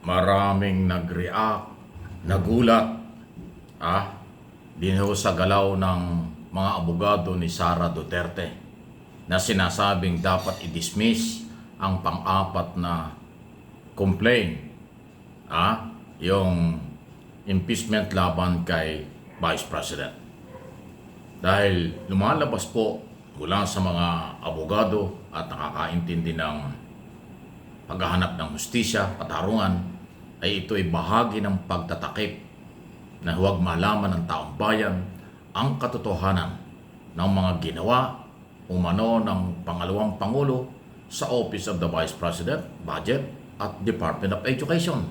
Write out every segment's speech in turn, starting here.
maraming nag-react, nagulat, din ho sa galaw ng mga abogado ni Sara Duterte na sinasabing dapat i-dismiss ang pang-apat na complaint, yung impeachment laban kay Vice President. Dahil lumalabas po mula sa mga abogado at nakakaintindi ng paghahanap ng hustisya, katarungan, ay ito'y bahagi ng pagtatakip na huwag malaman ng taong bayan ang katotohanan ng mga ginawa umano ng pangalawang Pangulo sa Office of the Vice President, Budget at Department of Education.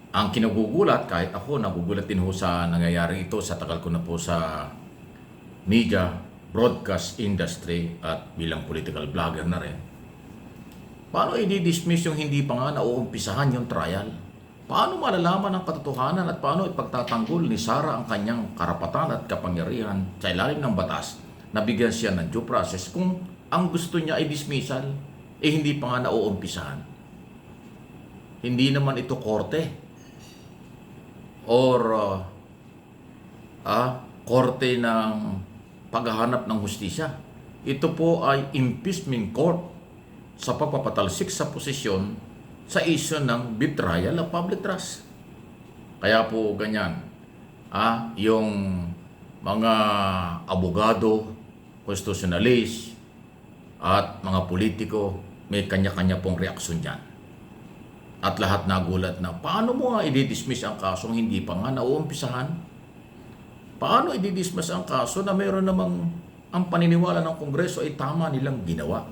Ang kinagugulat, kahit ako nagugulat din ho sa nangyayari ito sa tagal ko na po sa media, broadcast industry at bilang political blogger na rin. Paano i-dismiss yung hindi pa nga nauumpisahan yung trial? Paano malalaman ang katotohanan at paano ipagtatanggol ni Sara ang kanyang karapatan at kapangyarihan sa ilalim ng batas na bigyan siya ng due process kung ang gusto niya ay dismissal, hindi pa nga nauumpisahan? Hindi naman ito korte or korte ng paghahanap ng hustisya. Ito po ay impeachment court sa pagpapatalsik sa posisyon sa issue ng betrayal of public trust. Kaya po ganyan, yung mga abogado, constitutionalist, at mga politiko, may kanya-kanya pong reaksyon dyan. At lahat nagulat na, paano mo nga i-dismiss ang kasong hindi pa nga nauumpisahan? Paano i-dismiss ang kaso na mayroon namang ang paniniwala ng Kongreso ay tama nilang ginawa?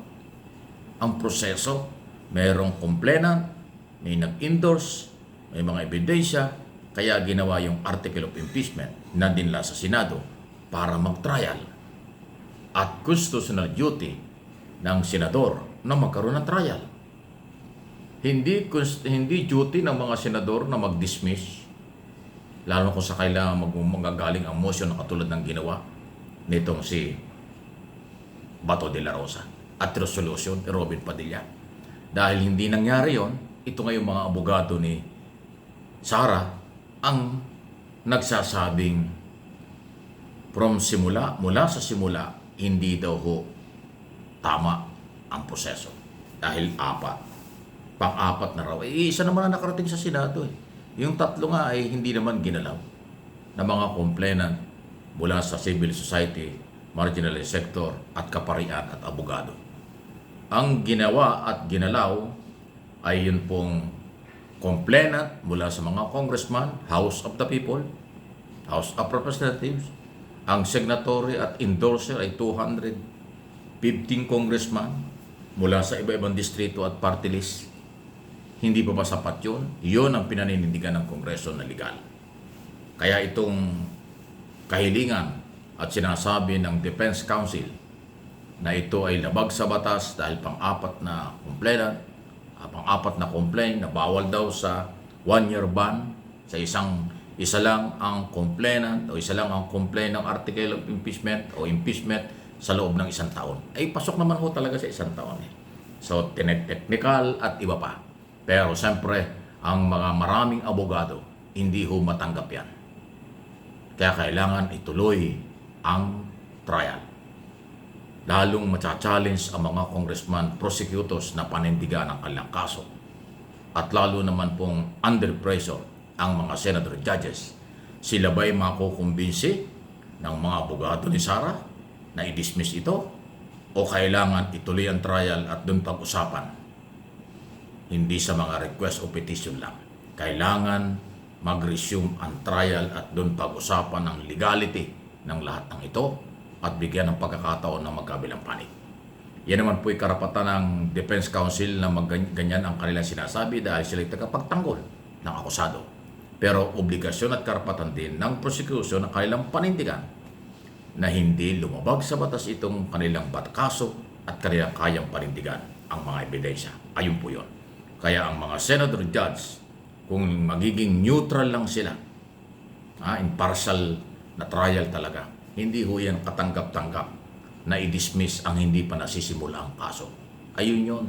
Ang proseso, mayroong complainant, may nag-endorse, may mga ebidensya, kaya ginawa yung article of impeachment na dinla sa Senado para mag-trial. At constitutional duty ng senador na magkaroon ng trial. Hindi duty ng mga senador na mag-dismiss, lalo kung sa kailangan magagaling ang motion na katulad ng ginawa nitong si Bato de la Rosa at resolution ni Robin Padilla. Dahil hindi nangyari yon, ito ngayong mga abogado ni Sara ang nagsasabing mula sa simula, hindi daw ho tama ang proseso. Dahil pang-apat na raw. Isa naman na nakarating sa Senado eh. Yung tatlo nga ay hindi naman ginalaw na mga complainant mula sa civil society, marginalized sector at kaparian at abogado. Ang ginawa at ginalaw ay yun pong complainant mula sa mga congressman, House of the People, House of Representatives. Ang signatory at endorser ay 215 congressman mula sa iba-ibang distrito at party list. Hindi pa ba sapat yun? Yun ang pinaninindigan ng Kongreso na legal. Kaya itong kahilingan at sinasabi ng Defense Council na ito ay labag sa batas dahil pang-apat na complaint na bawal daw sa 1-year ban sa isa lang ang complainant o isa lang ang complaint ng article of impeachment o impeachment sa loob ng 1 taon. Ay pasok naman ho talaga sa 1 taon eh. So technical at iba pa. Pero siyempre ang mga maraming abogado hindi ho matanggap yan. Kaya kailangan ituloy ang trial. Lalong matcha-challenge ang mga congressman, prosecutors na panindigan ang kanilang kaso. At lalo naman pong under pressure ang mga senator judges. Sila ba'y makukumbinsi ng mga abogado ni Sara na i-dismiss ito? O kailangan ituloy ang trial at doon pag-usapan? Hindi sa mga request o petition lang. Kailangan mag-resume ang trial at doon pag-usapan ng legality ng lahat ng ito at bigyan ng pagkakataon ng magkabilang panig. Yan naman po'y karapatan ng Defense Council na ganyan ang kanilang sinasabi dahil sila'y tagapagtanggol ng akusado. Pero obligasyon at karapatan din ng prosecution ang kanilang panindigan na hindi lumabag sa batas itong kanilang kaso at kanilang kayang panindigan ang mga ebidensya. Ayun po yun. Kaya ang mga senator judge, kung magiging neutral lang sila, impartial na trial talaga, hindi ho yan katanggap-tanggap na i-dismiss ang hindi pa nasisimula ang kaso. Ayun yun.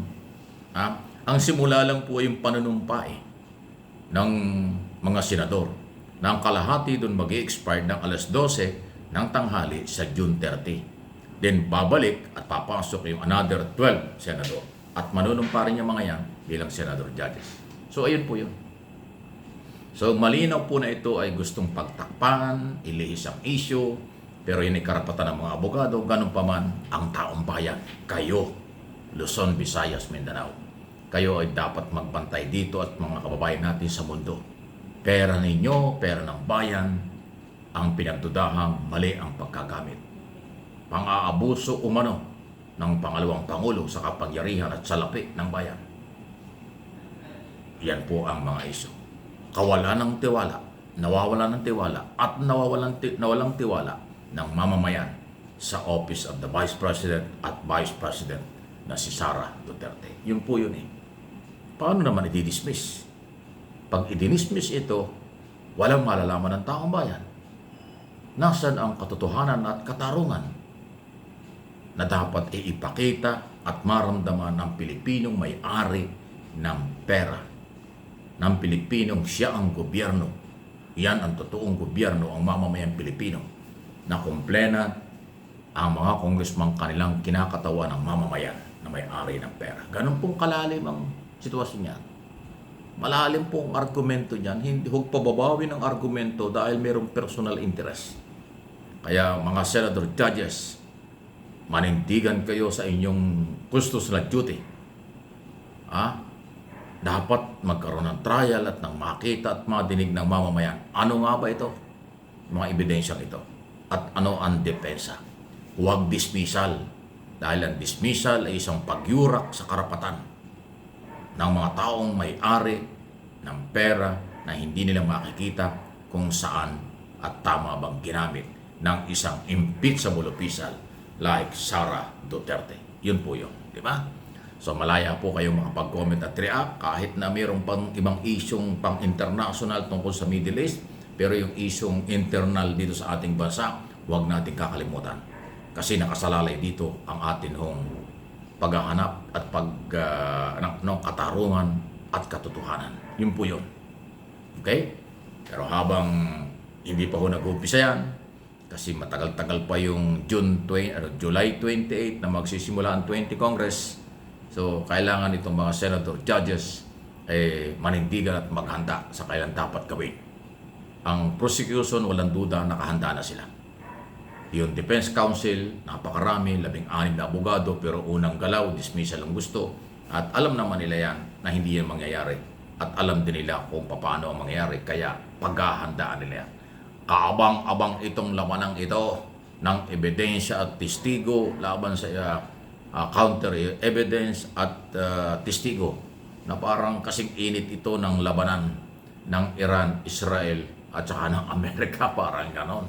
Ang simula lang po ay yung panunumpa eh. ng mga senador. Na ang kalahati doon mag-i-expire ng alas 12 ng tanghali sa June 30. Then babalik at papasok yung another 12 senador. At manunumpa rin yung mga yan bilang senador judges. So ayun po yun. So malinaw po na ito ay gustong pagtakpan, ilihis ang issue, pero yun ay karapatan ng mga abogado, ganun pa man ang taong bayan. Kayo, Luzon, Visayas, Mindanao, kayo ay dapat magbantay dito at mga kababayan natin sa mundo. Pera ninyo, pera ng bayan, ang pinagdudahang mali ang pagkagamit. Pang-aabuso umano ng pangalawang Pangulo sa kapangyarihan at salapi ng bayan. Yan po ang mga iso. Kawalan ng tiwala, nawawalan ng tiwala at nawalang tiwala ng mamamayan sa Office of the Vice President at Vice President na si Sara Duterte. Yun po yun eh. Paano naman i-dismiss? Pag i-dismiss ito, walang malalaman ng taong bayan. Nasaan ang katotohanan at katarungan na dapat iipakita at maramdaman ng Pilipinong may-ari ng pera, ng Pilipinong siya ang gobyerno. Yan ang totoong gobyerno, ang mamamayang Pilipino, na kumplena ang mga congressman kanilang kinakatawa ng mamamayan na may-ari ng pera. Ganun pong kalalim ang sitwasyon niya. Malalim pong argumento niyan. Hindi huwag pababawin ang argumento dahil mayroong personal interest. Kaya mga senador judges, manindigan kayo sa inyong kustos na duty. Dapat magkaroon ng trial at ng makita at madinig ng mamamayan. Ano nga ba ito? Mga ebidensyang ito. At ano ang depensa? Huwag dismissal. Dahil ang dismissal ay isang pagyurak sa karapatan ng mga taong may-ari ng pera na hindi nila makikita kung saan at tama bang ginamit ng isang impeachable official like Sara Duterte. Yun po yun, di ba? So malaya po kayong makapag-comment at react kahit na mayroong pang ibang isyong pang-international tungkol sa Middle East, pero yung isyong internal dito sa ating bansa, huwag natin kakalimutan. Kasi nakasalalay dito ang atin hong paghahanap at ng katarungan at katotohanan. Yun po yun. Okay? Pero habang hindi pa ho nag-umpisa yan, kasi matagal-tagal pa yung July 28 na magsisimula ang 20 Congress. So, kailangan itong mga senator, judges, manindigan at maghanda sa kailan dapat gawin. Ang prosecution, walang duda, nakahanda na sila. Yung Defense Council, napakarami, 16 na abogado, pero unang galaw, dismissal ang gusto. At alam naman nila yan na hindi yan mangyayari. At alam din nila kung paano ang mangyayari, kaya paghahandaan nila yan. Kaabang-abang itong lamanang ito ng ebidensya at testigo laban sa counter evidence at testigo na parang kasing init ito ng labanan ng Iran, Israel at saka ng Amerika, parang ganon.